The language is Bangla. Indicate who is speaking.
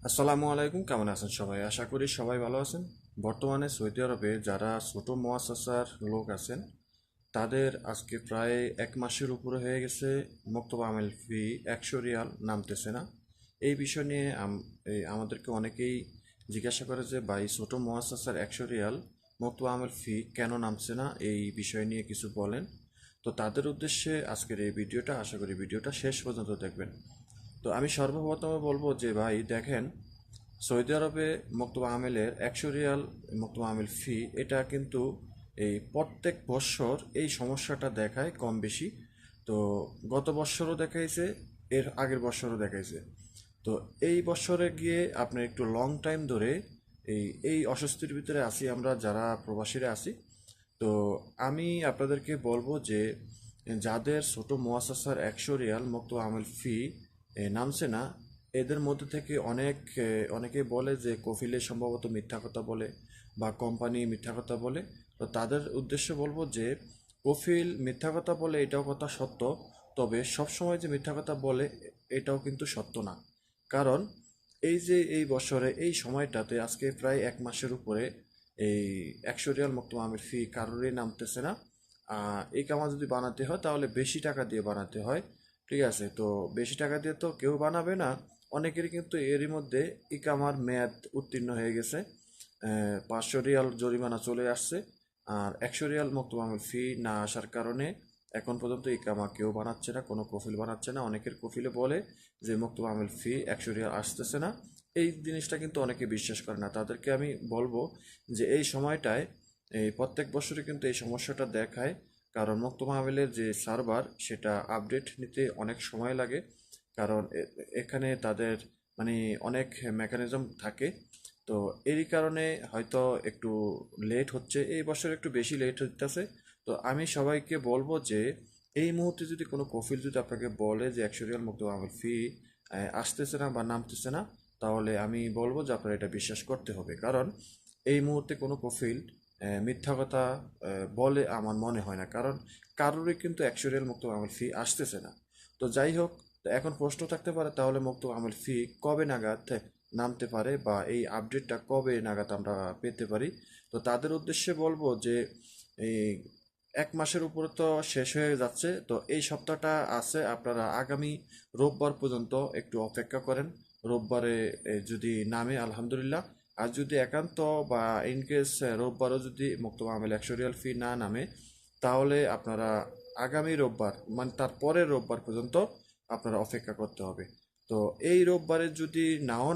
Speaker 1: আসসালামু আলাইকুম, কেমন আছেন সবাই? আশা করি সবাই ভালো আছেন। বর্তমানে সৌদি আরবে যারা ছোট মুআসাসার লোক আছেন তাদের আজকে প্রায় 1 মাসের উপরে হয়ে গেছে মক্তব আমেল ফি 100 রিয়াল নামতেছে না। এই বিষয় নিয়ে আমাদেরকে অনেকেই জিজ্ঞাসা করে যে ভাই, ছোট মুআসাসার 100 রিয়াল মক্তব আমেল ফি কেন নামছে না, এই বিষয় নিয়ে কিছু বলেন। তো তাদের উদ্দেশ্যে আজকের এই ভিডিওটা, আশা করি ভিডিওটা শেষ পর্যন্ত দেখবেন। তো আমি সর্বপ্রথমে বলবো যে ভাই দেখেন, সৌদি আরবে মক্তব আমেলের 100 রিয়াল মক্তব আমেল ফি, এটা কিন্তু এই প্রত্যেক বৎসর এই সমস্যাটা দেখায় কম বেশি। তো গত বৎসরও দেখাইছে, এর আগের বৎসরও দেখাইছে। তো এই বৎসরে গিয়ে আপনি একটু লং টাইম ধরে এই এই অস্বস্তির ভিতরে আছি আমরা যারা প্রবাসীরা আছি। তো আমি আপনাদেরকে বলবো যে যাদের ছোট মুআসাসার 100 রিয়াল মক্তব আমেল ফি নামছে না, এদের মধ্যে থেকে অনেকে বলে যে কফিলে সম্ভবত মিথ্যা কথা বলে বা কোম্পানি মিথ্যা কথা বলে। তো তাদের উদ্দেশ্যে বলবো যে কফিল মিথ্যা কথা বলে এটাও কথা সত্য, তবে সবসময় যে মিথ্যা কথা বলে এটাও কিন্তু সত্য না। কারণ এই যে এই বছরে এই সময়টাতে আজকে প্রায় 1 মাসের উপরে এই 100 রিয়াল মক্তব আমের ফি কারোরই নামতেছে না। এই কামা যদি বানাতে হয় তাহলে বেশি টাকা দিয়ে বানাতে হয়। ঠিক আছে, তো বেশি টাকা দিয়ে তো কেউ বানাবে না। অনেকেরই কিন্তু এরই মধ্যে ইকামার মেয়াদ উত্তীর্ণ হয়ে গেছে। 500 রিয়াল জরিমানা চলে আসছে। আর 100 রিয়াল মক্তব আমের ফি না আসার কারণে এখন পর্যন্ত ইকামা কেউ বানাচ্ছে না, কোনো কফিল বানাচ্ছে না। অনেকের কফিলে বলে যে মক্তব আমেল ফি 100 রিয়াল আসতেছে না। এই জিনিসটা কিন্তু অনেকে বিশ্বাস করে না। তাদেরকে আমি বলবো যে এই সময়টায় এই প্রত্যেক বছরই কিন্তু এই সমস্যাটা দেখায়। কারণ মক্তব আমেলের যে সার্ভার, সেটা আপডেট নিতে অনেক সময় লাগে। কারণ এখানে তাদের মানে অনেক মেকানিজম থাকে। তো এরই কারণে হয়তো একটু লেট হচ্ছে, এই বছর একটু বেশি লেট হতেছে। তো আমি সবাইকে বলবো যে এই মুহূর্তে যদি কোনো কফিল যদি আপনাকে বলে যে 100 রিয়াল মক্তব আমেল ফি আসতেছে না বা নামতেছে না, তাহলে আমি বলবো যে আপনার এটা বিশ্বাস করতে হবে। কারণ এই মুহূর্তে কোনো কফিল মিথ্যা কথা বলে আমার মনে হয় না। কারণ কারোরই কিন্তু 100 রিয়াল মক্তব আমেল ফি আসতেছে না। তো যাই হোক, তো এখন প্রশ্ন থাকতে পারে তাহলে মক্তব আমেল ফি কবে নাগাদ নামতে পারে বা এই আপডেটটা কবে নাগাদ আমরা পেতে পারি। তো তাদের উদ্দেশ্যে বলবো যে এই 1 মাসের উপরে তো শেষ হয়ে যাচ্ছে। তো এই সপ্তাহটা আছে, আপনারা আগামী রোববার পর্যন্ত একটু অপেক্ষা করেন। রোববারে যদি নামে আলহামদুলিল্লাহ। আর যদি একান্ত বা ইনকেস রোববারও যদি মক্তব আমেল 100 রিয়াল ফি না নামে, তাহলে আপনারা আগামী রোববার মানে তার পরের রোববার পর্যন্ত আপনারা অপেক্ষা করতে হবে। তো এই রোববারে যদি নাও